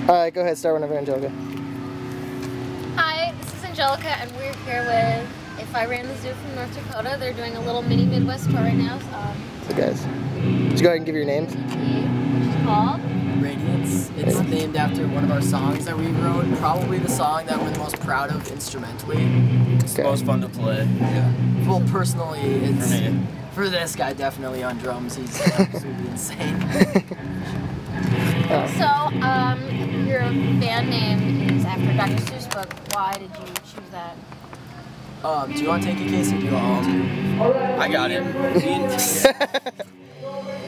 Alright, go ahead, start whenever, Angelica. Hi, this is Angelica, and we're here with If I Ran the Zoo from North Dakota. They're doing a little mini Midwest tour right now. So guys, just go ahead and give your names. Which is called Radiance. It's named after one of our songs that we wrote. Probably the song that we're the most proud of instrumentally. It's the most fun to play. Yeah. Well, personally, it's For me. for this guy definitely on drums. He's absolutely insane. So, your band name is after Dr. Seuss book. Why did you choose that? Do you want to take it, Casey? Do you want to? I got it.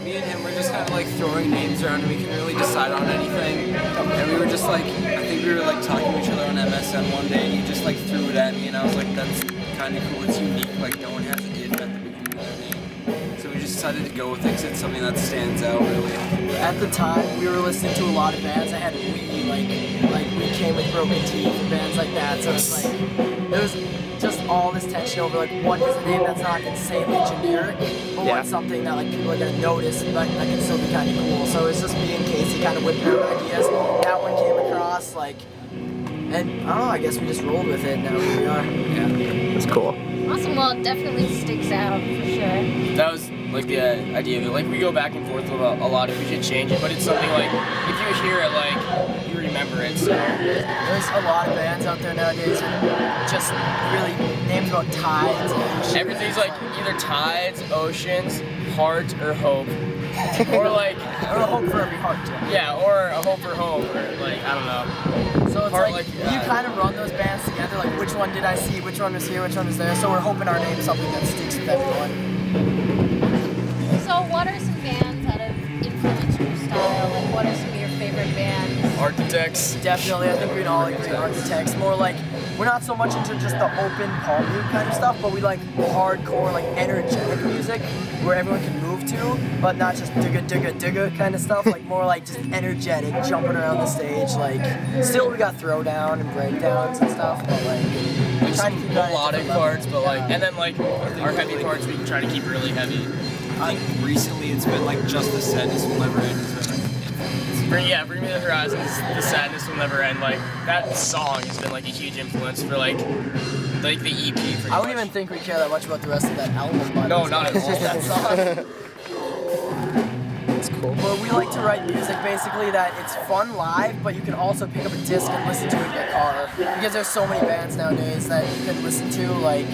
Me and him were just kind of like throwing names around, and we couldn't really decide on anything. And we were just like, I think we were like talking to each other on MSN one day, and he just like threw it at me, and I was like, that's kind of cool. It's unique. Like no one has an if at the beginning of their name. So we just decided to go with it because it's something that stands out really. At the time, we were listening to a lot of bands that had We, like We Came with Broken Teeth and bands like that. So it's like, there was just all this tension over like what is a name that's not insanely generic, but what's something that like people are gonna notice and like that can still be kind of cool. So it's just me and Casey kind of whipping out ideas. That one came across like, and I don't know. I guess we just rolled with it. And now here we are. Yeah, That's cool. Awesome. Well, it definitely sticks out for sure. that was like the idea of it. Like we go back and forth about a lot if we should change it, but it's something like if you hear it, like you remember it. So There's a lot of bands out there nowadays with just really names about tides and shit. everything's like either tides, oceans, heart, or hope, or like Or a hope for every heart. Too. yeah, or a hope for home, or like I don't know. So it's Part like like, you kind of run those bands together. Like which one did I see? Which one was here? Which one was there? So we're hoping our name's something that sticks with everyone. So, what are some bands that have influenced your style? Like, what are some of your favorite bands? Architects. Definitely, I think we'd all agree. Architects, more like we're not so much into just the open palm mute kind of stuff, but we like hardcore, like energetic music where everyone can move to, but not just digga digga digga kind of stuff. Like more like just energetic, jumping around the stage. Like still we got throwdown and breakdowns and stuff, but like trying to keep Melodic parts, but like, and then like our heavy parts we can try to keep really heavy. I think recently it's been like Just the Sadness Will Never End. Bring Me the Horizons, The Sadness Will Never End. Like that song has been like a huge influence for like the EP. Pretty I don't much. even think we care that much about the rest of that album. But No, not at it's just that song. That's cool. But we like to write music basically that it's fun live, but you can also pick up a disc and listen to it in your car. Because there's so many bands nowadays that you can listen to, like,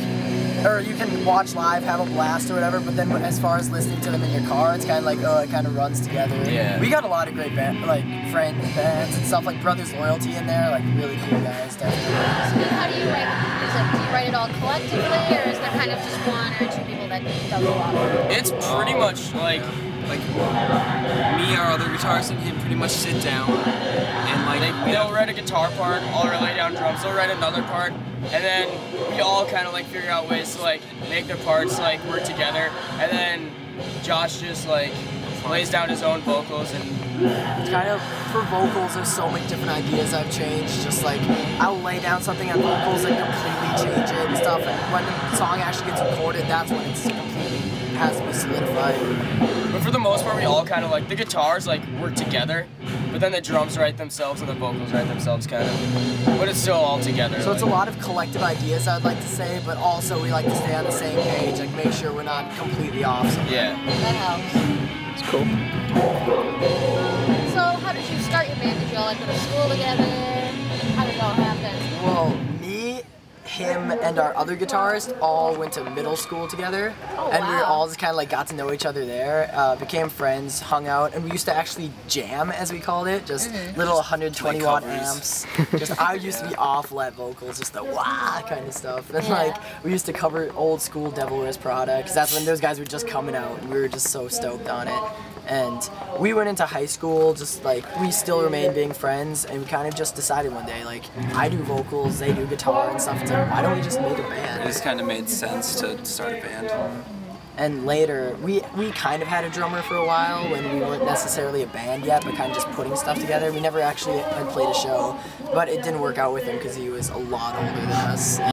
or you can watch live, have a blast or whatever, but then as far as listening to them in your car, it's kind of like, oh, it kind of runs together. Yeah. We got a lot of great friend bands and stuff, like Brothers Loyalty in there, like really cool guys, definitely. So, how do you write music? Do you write it all collectively, or is there kind of just one or two people that does a lot of it? It's pretty much like Me, our other guitarist, and him pretty much sit down and like they'll write a guitar part, I'll lay down drums, they'll write another part, and then we all kind of like figure out ways to like make their parts like work together, and then Josh just like lays down his own vocals and Kind of, for vocals, there's so many different ideas I've changed. Just like, I'll lay down something on vocals and completely change it and stuff. And when the song actually gets recorded, that's when it's completely has to be solidified. But for the most part, we all kind of like, the guitars like work together, but then the drums write themselves and the vocals write themselves kind of. But it's still all together. So it's a lot of collective ideas, I'd like to say, but also we like to stay on the same page, like make sure we're not completely off somewhere. Yeah. That helps. It's cool. So, how did you start your band? Did you all like go to school together? How did it all happen? Well, me, him, and our other guitarist all went to middle school together, and we all just kind of like got to know each other there, became friends, hung out, and we used to actually jam, as we called it, just little 120 watt amps. Just I used to be off-let vocals, just the wah kind of stuff, and like we used to cover old school Devil Wears Prada, because that's when those guys were just coming out, and we were just so stoked on it. And we went into high school, just like, we still remain being friends, and we kind of just decided one day, like, I do vocals, they do guitar and stuff, it's like, why don't we just make a band? it just kind of made sense to start a band. And later, we kind of had a drummer for a while when we weren't necessarily a band yet, but kind of just putting stuff together. We never actually had played a show, but it didn't work out with him because he was a lot older than us.